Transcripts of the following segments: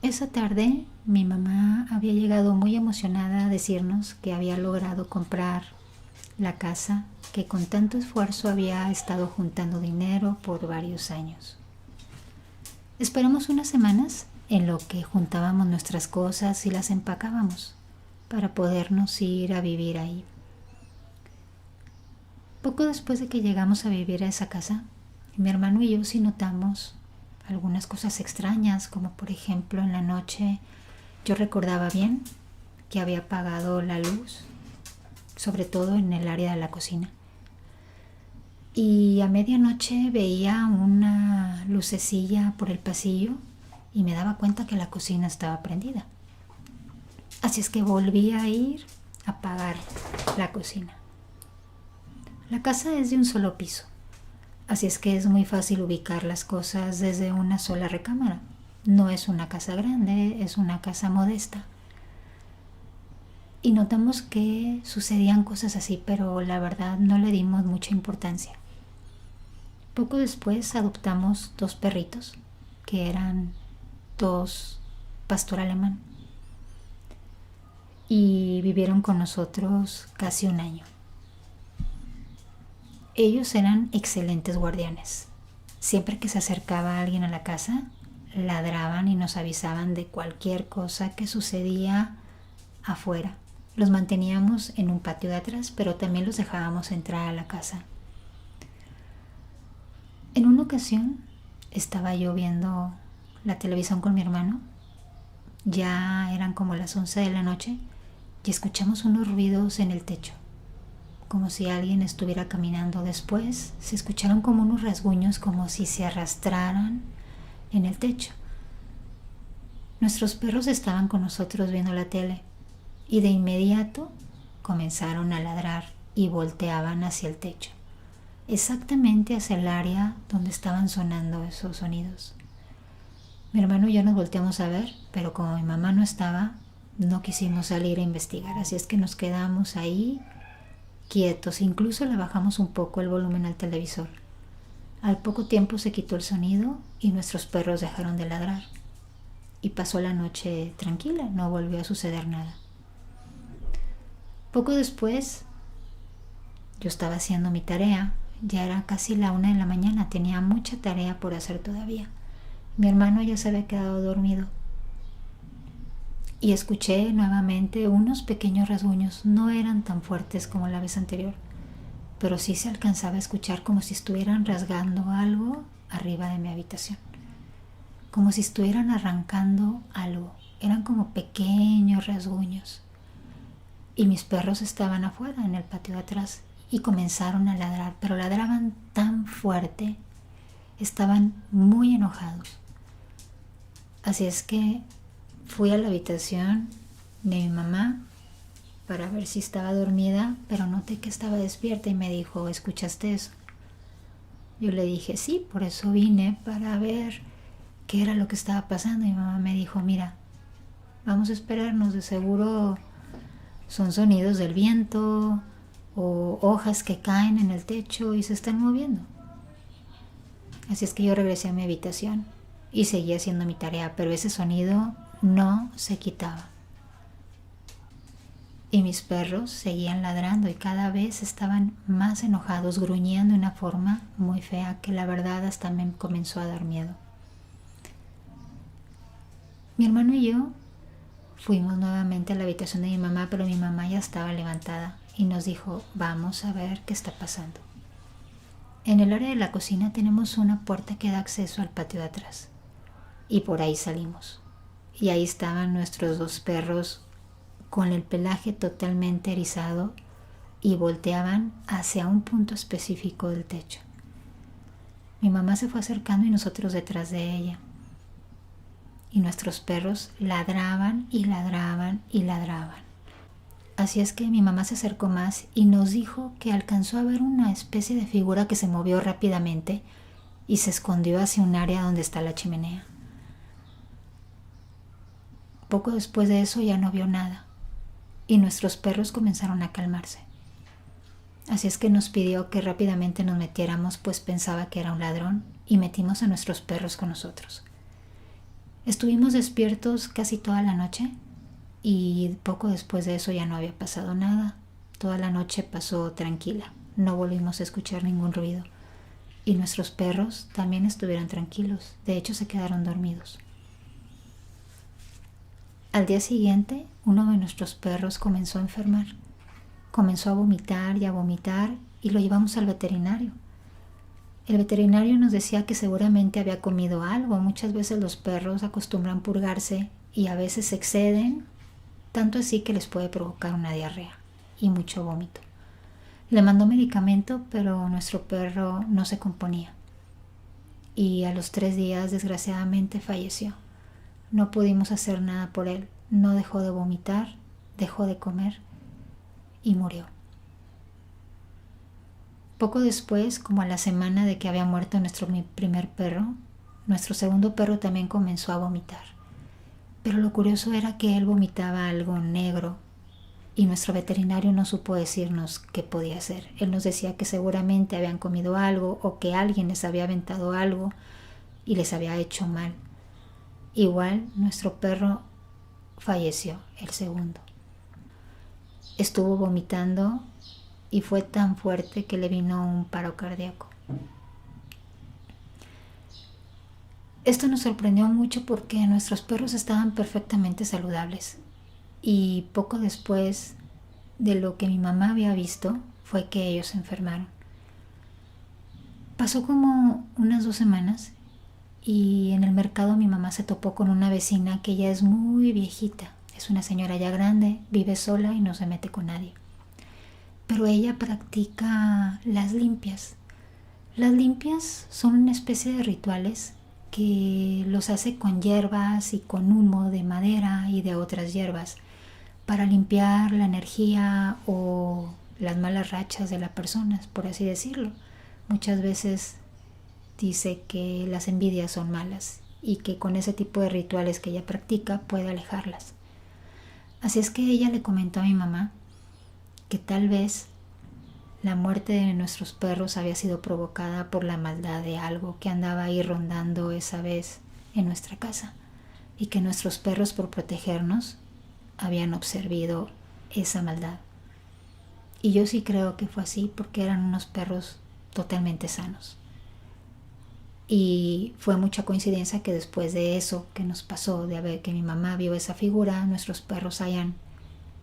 Esa tarde mi mamá había llegado muy emocionada a decirnos que había logrado comprar la casa que con tanto esfuerzo había estado juntando dinero por varios años. Esperamos unas semanas en lo que juntábamos nuestras cosas y las empacábamos para podernos ir a vivir ahí. Poco después de que llegamos a vivir a esa casa, mi hermano y yo sí notamos algunas cosas extrañas, como por ejemplo en la noche yo recordaba bien que había apagado la luz, sobre todo en el área de la cocina. Y a medianoche veía una lucecilla por el pasillo y me daba cuenta que la cocina estaba prendida. Así es que volví a ir a apagar la cocina. La casa es de un solo piso, así es que es muy fácil ubicar las cosas desde una sola recámara. No es una casa grande, es una casa modesta. Y notamos que sucedían cosas así, pero la verdad no le dimos mucha importancia. Poco después adoptamos 2 perritos, que eran 2 pastor alemán, y vivieron con nosotros casi un año. Ellos eran excelentes guardianes. Siempre que se acercaba alguien a la casa, ladraban y nos avisaban de cualquier cosa que sucedía afuera. Los manteníamos en un patio de atrás, pero también los dejábamos entrar a la casa. En una ocasión estaba yo viendo la televisión con mi hermano. Ya eran como las 11 de la noche y escuchamos unos ruidos en el techo, como si alguien estuviera caminando. Después se escucharon como unos rasguños, como si se arrastraran en el techo. Nuestros perros estaban con nosotros viendo la tele y de inmediato comenzaron a ladrar y volteaban hacia el techo, exactamente hacia el área donde estaban sonando esos sonidos. Mi hermano y yo nos volteamos a ver, pero como mi mamá no estaba, no quisimos salir a investigar, así es que nos quedamos ahí quietos. Incluso le bajamos un poco el volumen al televisor. Al poco tiempo se quitó el sonido y nuestros perros dejaron de ladrar. Y pasó la noche tranquila, no volvió a suceder nada. Poco después, yo estaba haciendo mi tarea. Ya era casi la 1 de la mañana, tenía mucha tarea por hacer todavía. Mi hermano ya se había quedado dormido. Y escuché nuevamente unos pequeños rasguños. No eran tan fuertes como la vez anterior, pero sí se alcanzaba a escuchar como si estuvieran rasgando algo arriba de mi habitación, como si estuvieran arrancando algo. Eran como pequeños rasguños. Y mis perros estaban afuera en el patio de atrás y comenzaron a ladrar, pero ladraban tan fuerte, estaban muy enojados. Así es que fui a la habitación de mi mamá para ver si estaba dormida, pero noté que estaba despierta y me dijo, ¿escuchaste eso? Yo le dije, sí, por eso vine, para ver qué era lo que estaba pasando. Y mi mamá me dijo, mira, vamos a esperarnos, de seguro son sonidos del viento o hojas que caen en el techo y se están moviendo. Así es que yo regresé a mi habitación y seguí haciendo mi tarea, pero ese sonido no se quitaba. Y mis perros seguían ladrando y cada vez estaban más enojados, gruñendo de una forma muy fea que la verdad hasta me comenzó a dar miedo. Mi hermano y yo fuimos nuevamente a la habitación de mi mamá, pero mi mamá ya estaba levantada y nos dijo, vamos a ver qué está pasando. En el área de la cocina tenemos una puerta que da acceso al patio de atrás y por ahí salimos. Y ahí estaban nuestros 2 perros con el pelaje totalmente erizado y volteaban hacia un punto específico del techo. Mi mamá se fue acercando y nosotros detrás de ella. Y nuestros perros ladraban y ladraban y ladraban. Así es que mi mamá se acercó más y nos dijo que alcanzó a ver una especie de figura que se movió rápidamente y se escondió hacia un área donde está la chimenea. Poco después de eso ya no vio nada y nuestros perros comenzaron a calmarse. Así es que nos pidió que rápidamente nos metiéramos, pues pensaba que era un ladrón, y metimos a nuestros perros con nosotros. Estuvimos despiertos casi toda la noche y poco después de eso ya no había pasado nada. Toda la noche pasó tranquila, no volvimos a escuchar ningún ruido y nuestros perros también estuvieron tranquilos, de hecho se quedaron dormidos. Al día siguiente, uno de nuestros perros comenzó a enfermar. Comenzó a vomitar y lo llevamos al veterinario. El veterinario nos decía que seguramente había comido algo. Muchas veces los perros acostumbran purgarse y a veces se exceden, tanto así que les puede provocar una diarrea y mucho vómito. Le mandó medicamento, pero nuestro perro no se componía. Y a los 3 días, desgraciadamente, falleció. No pudimos hacer nada por él. No dejó de vomitar, dejó de comer y murió. Poco después, como a la semana de que había muerto nuestro primer perro, nuestro segundo perro también comenzó a vomitar. Pero lo curioso era que él vomitaba algo negro y nuestro veterinario no supo decirnos qué podía ser. Él nos decía que seguramente habían comido algo o que alguien les había aventado algo y les había hecho mal. Igual nuestro perro falleció, el segundo. Estuvo vomitando y fue tan fuerte que le vino un paro cardíaco. Esto nos sorprendió mucho porque nuestros perros estaban perfectamente saludables y poco después de lo que mi mamá había visto fue que ellos se enfermaron. Pasó como unas 2 semanas y en el mercado mi mamá se topó con una vecina que ya es muy viejita. Es una señora ya grande, vive sola y no se mete con nadie. Pero ella practica las limpias. Las limpias son una especie de rituales que los hace con hierbas y con humo de madera y de otras hierbas para limpiar la energía o las malas rachas de las personas, por así decirlo. Muchas veces dice que las envidias son malas y que con ese tipo de rituales que ella practica puede alejarlas. Así es que ella le comentó a mi mamá que tal vez la muerte de nuestros perros había sido provocada por la maldad de algo que andaba ahí rondando esa vez en nuestra casa y que nuestros perros, por protegernos, habían observado esa maldad. Y yo sí creo que fue así porque eran unos perros totalmente sanos. Y fue mucha coincidencia que después de eso que nos pasó, de ver que mi mamá vio esa figura, nuestros perros hayan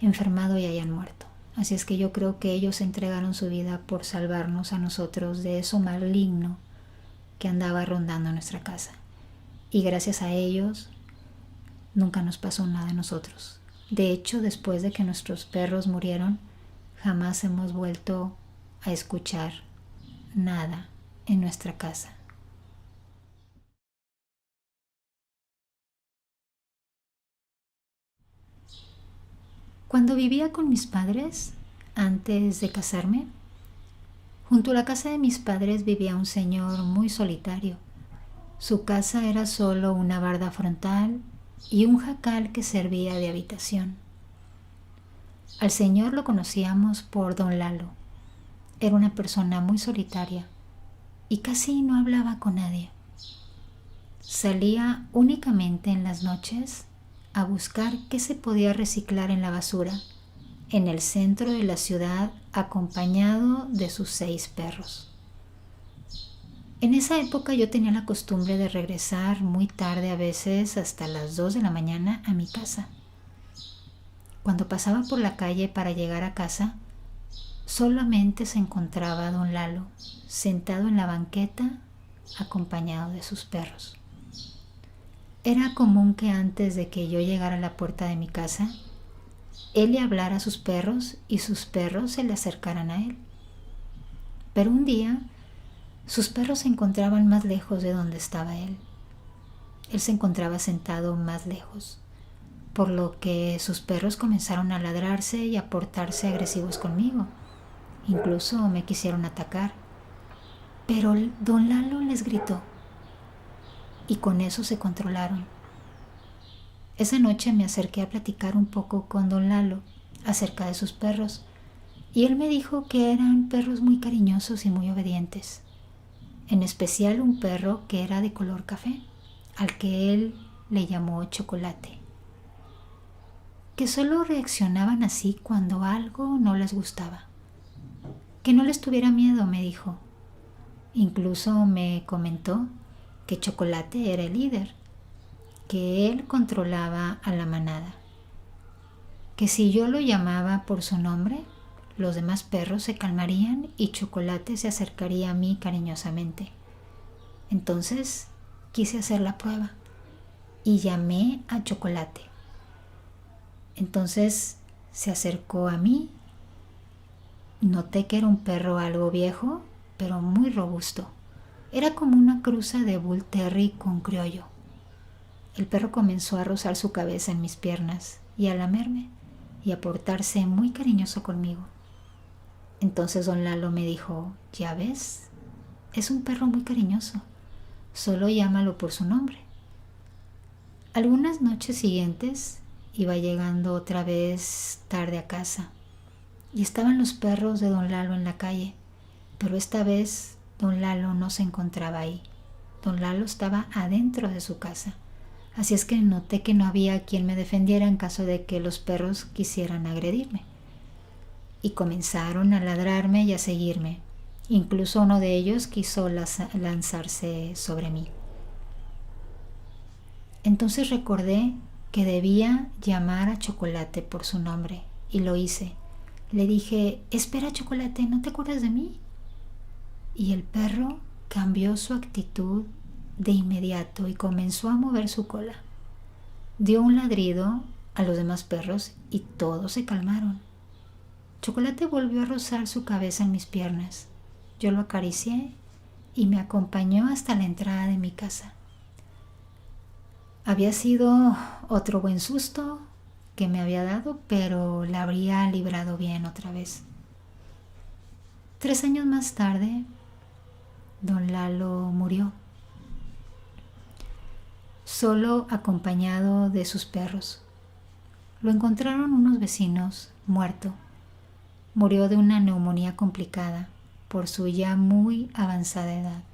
enfermado y hayan muerto. Así es que yo creo que ellos entregaron su vida por salvarnos a nosotros de eso maligno que andaba rondando nuestra casa. Y gracias a ellos nunca nos pasó nada a nosotros. De hecho, después de que nuestros perros murieron, jamás hemos vuelto a escuchar nada en nuestra casa. Cuando vivía con mis padres, antes de casarme, junto a la casa de mis padres vivía un señor muy solitario. Su casa era solo una barda frontal y un jacal que servía de habitación. Al señor lo conocíamos por don Lalo. Era una persona muy solitaria y casi no hablaba con nadie. Salía únicamente en las noches a buscar qué se podía reciclar en la basura en el centro de la ciudad acompañado de sus 6 perros. En esa época yo tenía la costumbre de regresar muy tarde, a veces hasta las 2 de la mañana, a mi casa. Cuando pasaba por la calle para llegar a casa, solamente se encontraba don Lalo sentado en la banqueta acompañado de sus perros. Era común que antes de que yo llegara a la puerta de mi casa, él le hablara a sus perros y sus perros se le acercaran a él. Pero un día, sus perros se encontraban más lejos de donde estaba él. Él se encontraba sentado más lejos, por lo que sus perros comenzaron a ladrarse y a portarse agresivos conmigo. Incluso me quisieron atacar. Pero don Lalo les gritó y con eso se controlaron. Esa noche me acerqué a platicar un poco con don Lalo acerca de sus perros y él me dijo que eran perros muy cariñosos y muy obedientes, en especial un perro que era de color café, al que él le llamó Chocolate, que solo reaccionaban así cuando algo no les gustaba. Que no les tuviera miedo, me dijo. Incluso me comentó que Chocolate era el líder, que él controlaba a la manada, que si yo lo llamaba por su nombre, los demás perros se calmarían y Chocolate se acercaría a mí cariñosamente. Entonces quise hacer la prueba y llamé a Chocolate. Entonces se acercó a mí. Noté que era un perro algo viejo, pero muy robusto. Era como una cruza de Bull Terrier con criollo. El perro comenzó a rozar su cabeza en mis piernas y a lamerme y a portarse muy cariñoso conmigo. Entonces don Lalo me dijo: «Ya ves, es un perro muy cariñoso, solo llámalo por su nombre». Algunas noches siguientes iba llegando otra vez tarde a casa y estaban los perros de don Lalo en la calle, pero esta vez don Lalo no se encontraba ahí. Don Lalo estaba adentro de su casa, así es que noté que no había quien me defendiera en caso de que los perros quisieran agredirme. Y comenzaron a ladrarme y a seguirme. Incluso uno de ellos quiso lanzarse sobre mí. Entonces recordé que debía llamar a Chocolate por su nombre y lo hice. Le dije: «Espera, Chocolate, ¿no te acuerdas de mí?». Y el perro cambió su actitud de inmediato y comenzó a mover su cola. Dio un ladrido a los demás perros y todos se calmaron. Chocolate volvió a rozar su cabeza en mis piernas. Yo lo acaricié y me acompañó hasta la entrada de mi casa. Había sido otro buen susto que me había dado, pero la habría librado bien otra vez. 3 años más tarde, don Lalo murió, solo acompañado de sus perros. Lo encontraron unos vecinos muerto. Murió de una neumonía complicada por su ya muy avanzada edad.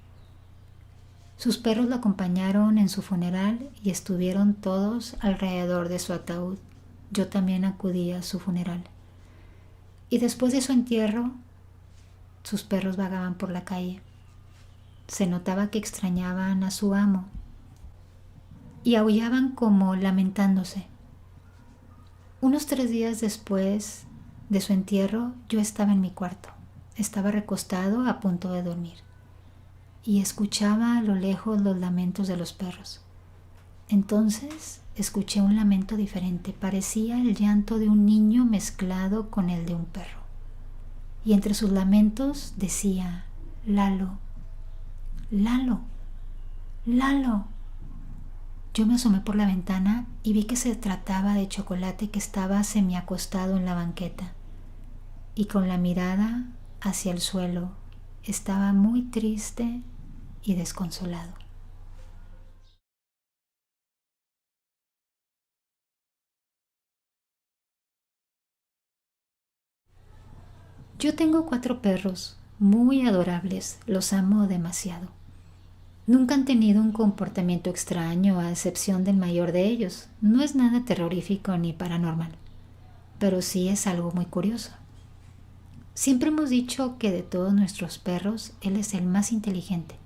Sus perros lo acompañaron en su funeral y estuvieron todos alrededor de su ataúd. Yo también acudí a su funeral. Y después de su entierro, sus perros vagaban por la calle. Se notaba que extrañaban a su amo y aullaban como lamentándose. Unos 3 días después de su entierro, yo estaba en mi cuarto. Estaba recostado a punto de dormir y escuchaba a lo lejos los lamentos de los perros. Entonces escuché un lamento diferente. Parecía el llanto de un niño mezclado con el de un perro. Y entre sus lamentos decía: «Lalo, Lalo, Lalo». Yo me asomé por la ventana y vi que se trataba de Chocolate, que estaba semiacostado en la banqueta y con la mirada hacia el suelo. Estaba muy triste y desconsolado. Yo tengo 4 perros muy adorables, los amo demasiado. Nunca han tenido un comportamiento extraño, a excepción del mayor de ellos. No es nada terrorífico ni paranormal, pero sí es algo muy curioso. Siempre hemos dicho que de todos nuestros perros, él es el más inteligente.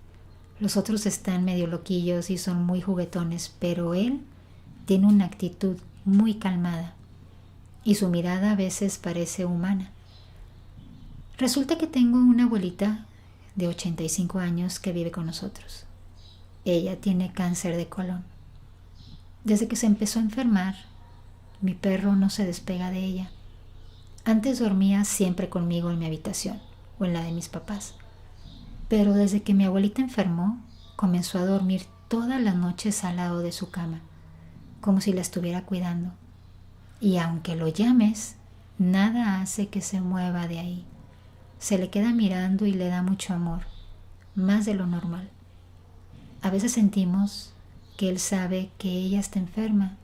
Los otros están medio loquillos y son muy juguetones, pero él tiene una actitud muy calmada y su mirada a veces parece humana. Resulta que tengo una abuelita de 85 años que vive con nosotros. Ella tiene cáncer de colon. Desde que se empezó a enfermar, mi perro no se despega de ella. Antes dormía siempre conmigo en mi habitación o en la de mis papás, pero desde que mi abuelita enfermó, comenzó a dormir todas las noches al lado de su cama, como si la estuviera cuidando. Y aunque lo llames, nada hace que se mueva de ahí. Se le queda mirando y le da mucho amor, más de lo normal. A veces sentimos que él sabe que ella está enferma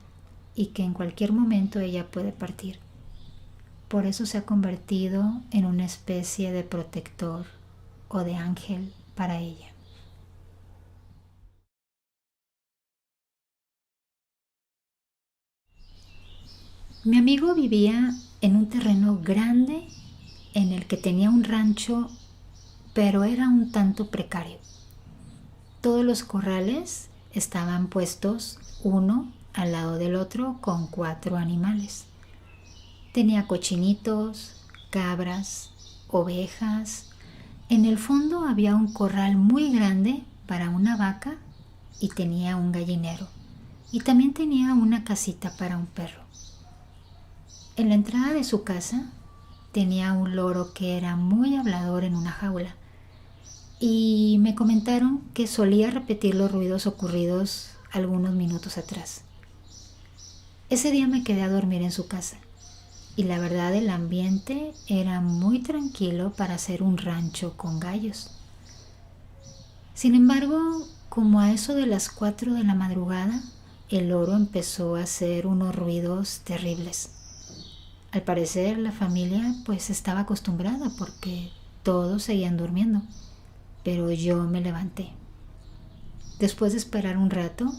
y que en cualquier momento ella puede partir. Por eso se ha convertido en una especie de protector o de ángel para ella. Mi amigo vivía en un terreno grande en el que tenía un rancho, pero era un tanto precario. Todos los corrales estaban puestos uno al lado del otro con 4 animales. Tenía cochinitos, cabras, ovejas. En el fondo había un corral muy grande para una vaca y tenía un gallinero. Y también tenía una casita para un perro. En la entrada de su casa tenía un loro que era muy hablador en una jaula. Y me comentaron que solía repetir los ruidos ocurridos algunos minutos atrás. Ese día me quedé a dormir en su casa y la verdad el ambiente era muy tranquilo para ser un rancho con gallos. Sin embargo, como a eso de las 4 de la madrugada, el loro empezó a hacer unos ruidos terribles. Al parecer la familia pues estaba acostumbrada porque todos seguían durmiendo. Pero yo me levanté. Después de esperar un rato,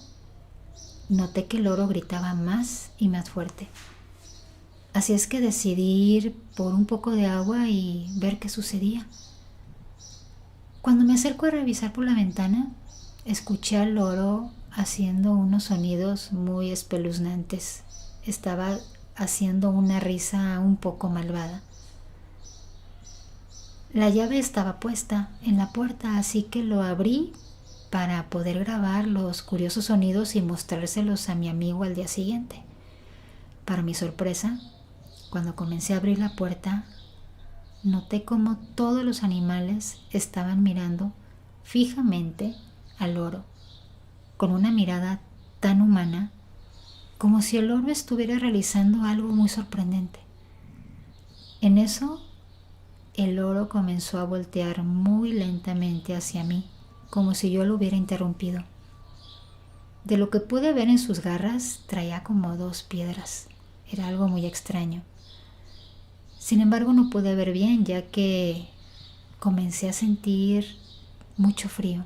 noté que el loro gritaba más y más fuerte. Así es que decidí ir por un poco de agua y ver qué sucedía. Cuando me acerco a revisar por la ventana, escuché al loro haciendo unos sonidos muy espeluznantes. Estaba haciendo una risa un poco malvada. La llave estaba puesta en la puerta, así que lo abrí para poder grabar los curiosos sonidos y mostrárselos a mi amigo al día siguiente. Para mi sorpresa, cuando comencé a abrir la puerta, noté cómo todos los animales estaban mirando fijamente al loro, con una mirada tan humana, como si el loro estuviera realizando algo muy sorprendente. En eso, el loro comenzó a voltear muy lentamente hacia mí, como si yo lo hubiera interrumpido. De lo que pude ver en sus garras, traía como 2 piedras. Era algo muy extraño. Sin embargo, no pude ver bien, ya que comencé a sentir mucho frío.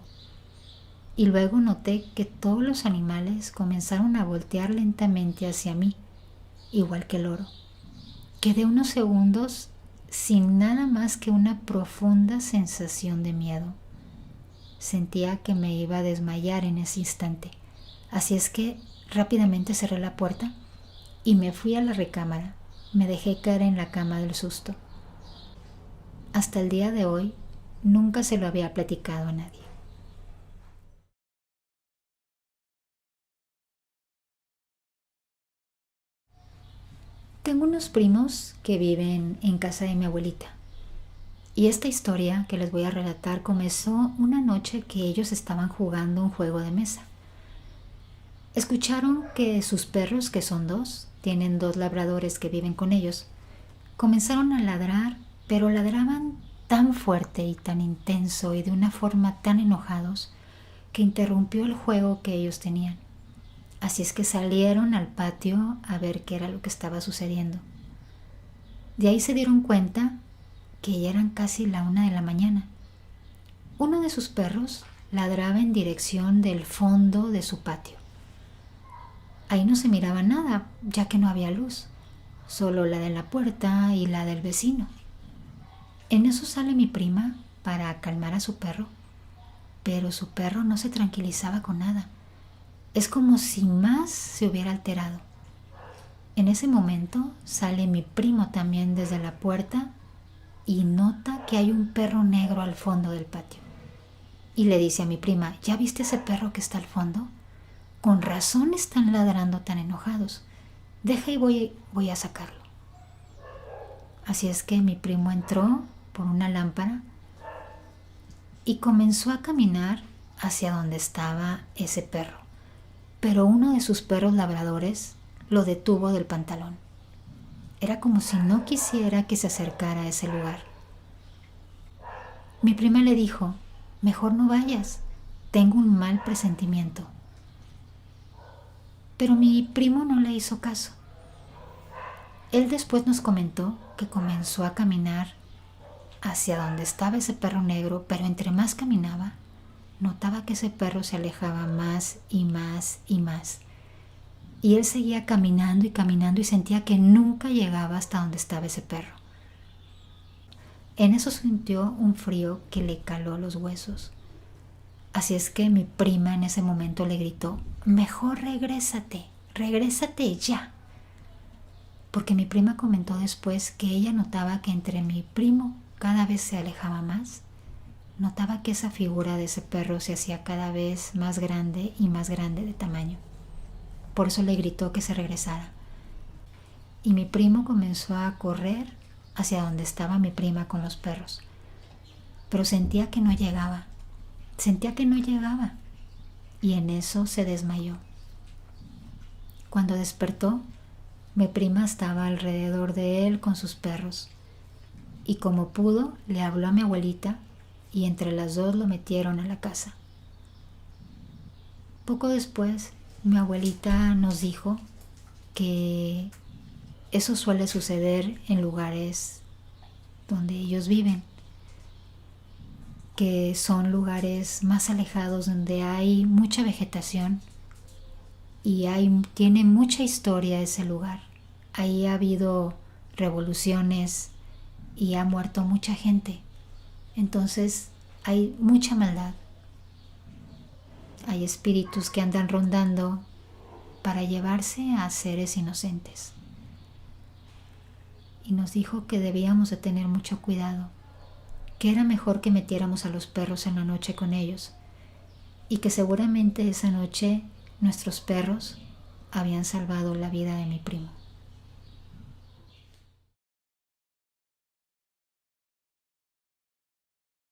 Y luego noté que todos los animales comenzaron a voltear lentamente hacia mí, igual que el loro. Quedé unos segundos sin nada más que una profunda sensación de miedo. Sentía que me iba a desmayar en ese instante. Así es que rápidamente cerré la puerta y me fui a la recámara. Me dejé caer en la cama del susto. Hasta el día de hoy nunca se lo había platicado a nadie. Tengo unos primos que viven en casa de mi abuelita. Y esta historia que les voy a relatar comenzó una noche que ellos estaban jugando un juego de mesa. Escucharon que sus perros, que son 2, tienen 2 labradores que viven con ellos, comenzaron a ladrar, pero ladraban tan fuerte y tan intenso y de una forma tan enojados que interrumpió el juego que ellos tenían. Así es que salieron al patio a ver qué era lo que estaba sucediendo. De ahí se dieron cuenta que ya eran casi la 1 de la mañana. Uno de sus perros ladraba en dirección del fondo de su patio. Ahí no se miraba nada, ya que no había luz, solo la de la puerta y la del vecino. En eso sale mi prima para calmar a su perro, pero su perro no se tranquilizaba con nada. Es como si más se hubiera alterado. En ese momento sale mi primo también desde la puerta y nota que hay un perro negro al fondo del patio. Y le dice a mi prima, ¿ya viste ese perro que está al fondo? Con razón están ladrando tan enojados. Deja y voy a sacarlo. Así es que mi primo entró por una lámpara y comenzó a caminar hacia donde estaba ese perro. Pero uno de sus perros labradores lo detuvo del pantalón. Era como si no quisiera que se acercara a ese lugar. Mi prima le dijo, mejor no vayas, tengo un mal presentimiento. Pero mi primo no le hizo caso. Él después nos comentó que comenzó a caminar hacia donde estaba ese perro negro, pero entre más caminaba, notaba que ese perro se alejaba más y más y más. Y él seguía caminando y caminando y sentía que nunca llegaba hasta donde estaba ese perro. En eso sintió un frío que le caló los huesos. Así es que mi prima en ese momento le gritó: mejor regrésate, regrésate ya. Porque mi prima comentó después que ella notaba que entre mi primo cada vez se alejaba más. Notaba que esa figura de ese perro se hacía cada vez más grande y más grande de tamaño. Por eso le gritó que se regresara. Y mi primo comenzó a correr hacia donde estaba mi prima con los perros. Pero sentía que no llegaba. Sentía que no llegaba. Y en eso se desmayó. Cuando despertó, mi prima estaba alrededor de él con sus perros. Y como pudo, le habló a mi abuelita y entre las dos lo metieron a la casa. Poco después, mi abuelita nos dijo que eso suele suceder en lugares donde ellos viven, que son lugares más alejados donde hay mucha vegetación y tiene mucha historia ese lugar. Ahí ha habido revoluciones y ha muerto mucha gente. Entonces hay mucha maldad. Hay espíritus que andan rondando para llevarse a seres inocentes. Y nos dijo que debíamos de tener mucho cuidado, que era mejor que metiéramos a los perros en la noche con ellos y que seguramente esa noche nuestros perros habían salvado la vida de mi primo.